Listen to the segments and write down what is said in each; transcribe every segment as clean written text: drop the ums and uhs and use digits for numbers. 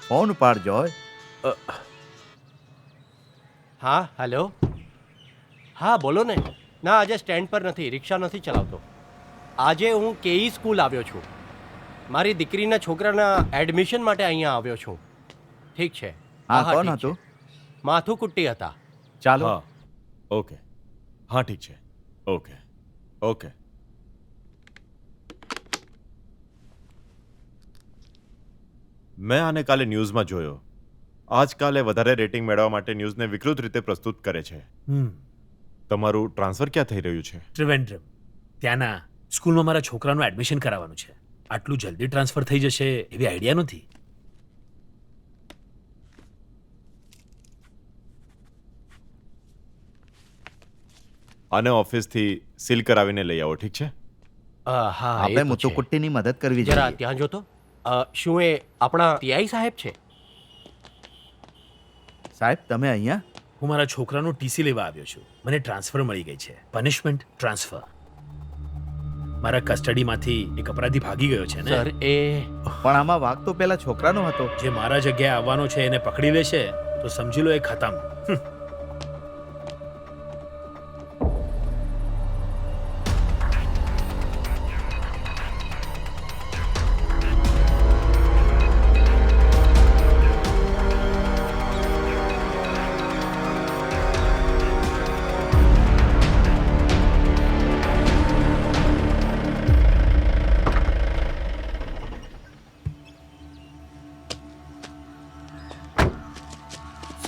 Phone ઉપાડ જોય. હા hello. હા બોલો ને. ના આજે સ્ટેન્ડ પર નથી, રિક્ષા નથી ચલાવતો. આજે હું કેઈ સ્કૂલ આવ્યો છું. મારી દીકરીના છોકરાના એડમિશન માટે અહીંયા આવ્યો છું. ઠીક છે. હા, કોણ ઠીક હતું? છે. માથું કુટ્ટી હતા. ચાલો. હા ઓકે. હા ઠીક છે. Okay okay. મેં આને કાલે ન્યૂઝમાં જોયો. આજકાલે વધારે રેટિંગ મેળવવા માટે ન્યૂઝને વિકૃત રીતે પ્રસ્તુત કરે છે. તમારું ટ્રાન્સફર ક્યાં થઈ રહ્યું છે? ત્રિવેન્દ્રમ. ત્યાંના સ્કૂલમાં મારા છોકરાનું એડમિશન કરાવવાનું છે. આટલું જલ્દી ટ્રાન્સફર થઈ જશે એવી આઈડિયા નથી. આને ઓફિસથી સીલ કરાવીને લઈ આવો, ઠીક છે? હા આપણે મુત્તુકુટ્ટીની મદદ કરવી જરા જોઈએ. ત્યાં જોતો. શું એ આપણા પીઆઈ સાહેબ છે? સાહેબ તમે અહીંયા? હું મારા છોકરાનું ટીસી લેવા આવ્યો છું. મને ટ્રાન્સફર મળી ગઈ છે. Punishment transfer. મારા કસ્ટડીમાંથી એક અપરાધી ભાગી ગયો છે ને. સર એ પણ આમાં વાગ તો પેલા છોકરાનો હતો. જે મારા જગ્યાએ આવવાનો છે એને પકડી લેશે તો સમજી લો એ ખતમ.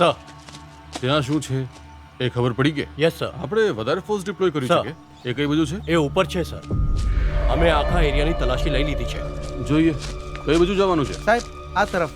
સર. ત્યાં શું છે એ ખબર પડી કે યસ સર. આપણે વધારે ફોર્સ ડિપ્લોય કર્યું સર. છે કે એ કઈ બાજુ છે? એ ઉપર છે સર. અમે આખા એરિયાની તલાશી લઈ લીધી છે. જોઈએ કઈ બાજુ જવાનું છે. સાહેબ આ તરફ.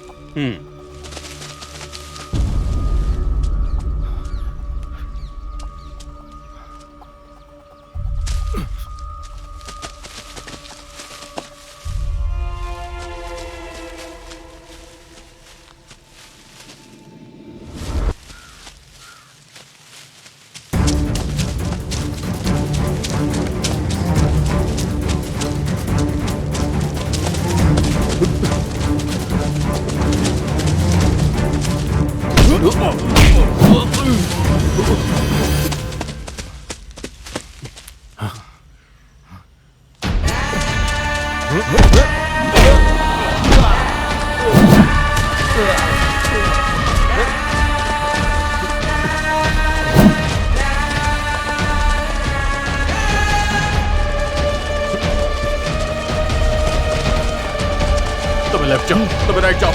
તમે લેફ્ટ જાઓ, તમે રાઈટ જાઓ.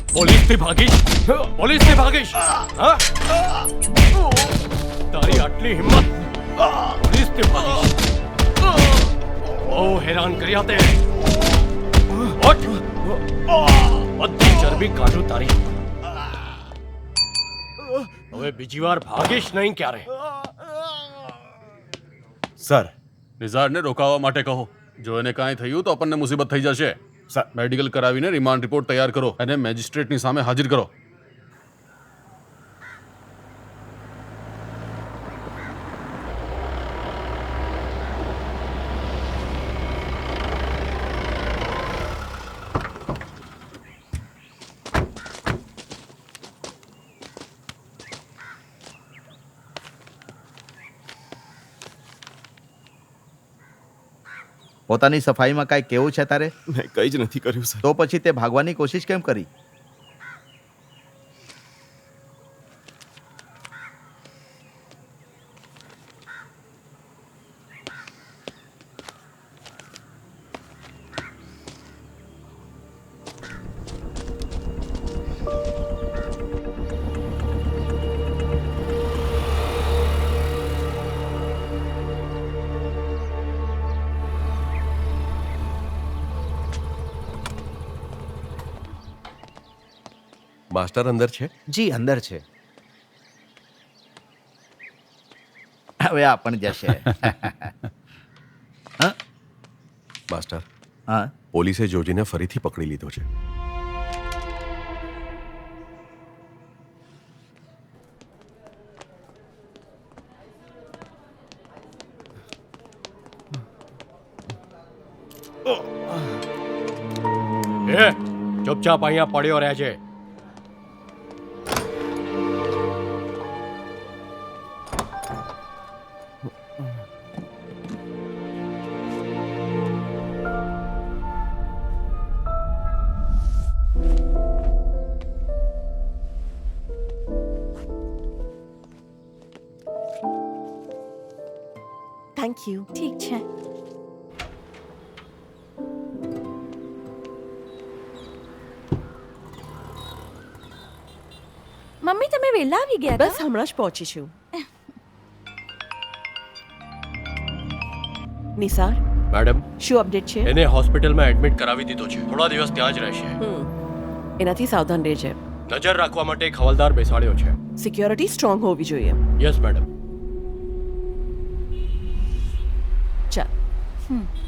પોલીસથી ભાગીશ પોલીસથી ભાગીશ હા તારી આટલી હિંમત પોલીસથી ભાગીશ બહુ હેરાન કર્યા તે ઉઠ બધી ચરબી કાઢું તારી હવે બીજી વાર ભાગીશ નહીં ક્યારે સર નિઝારને રોકાવા માટે કહો જો એને કાંઈ થયું તો આપણને મુસીબત થઈ જશે સર મેડિકલ કરાવીને રિમાન્ડ રિપોર્ટ તૈયાર કરો અને મેજિસ્ટ્રેટની સામે હાજર કરો પોતાની સફાઈમાં કાંઈ કેવું છે તારે મેં કંઈ જ નથી કર્યું સર તો પછી તે ભાગવાની કોશિશ કેમ કરી માસ્ટર અંદર છે જી અંદર છે હવે આ પણ જશે હા માસ્ટર હા પોલીસે જોજીને ફરીથી પકડી લીધો છે એ ચૂપચાપ અહીંયા પડ્યો રહે છે થેન્ક યુ ઠીક છે મમ્મી તમે વહેલા આવી ગયા બસ હમણાં જ પહોંચી છું નિસાર મેડમ શું અપડેટ છે એને હોસ્પિટલમાં એડમિટ કરાવી દીધો છે થોડા દિવસ ત્યાં જ રહેશે એનાથી સાવધાન રહેજે નજર રાખવા માટે એક હવાલદાર બેસાડ્યો છે સિક્યોરિટી સ્ટ્રોંગ હોવી જોઈએ યસ મેડમ ચાલ હમ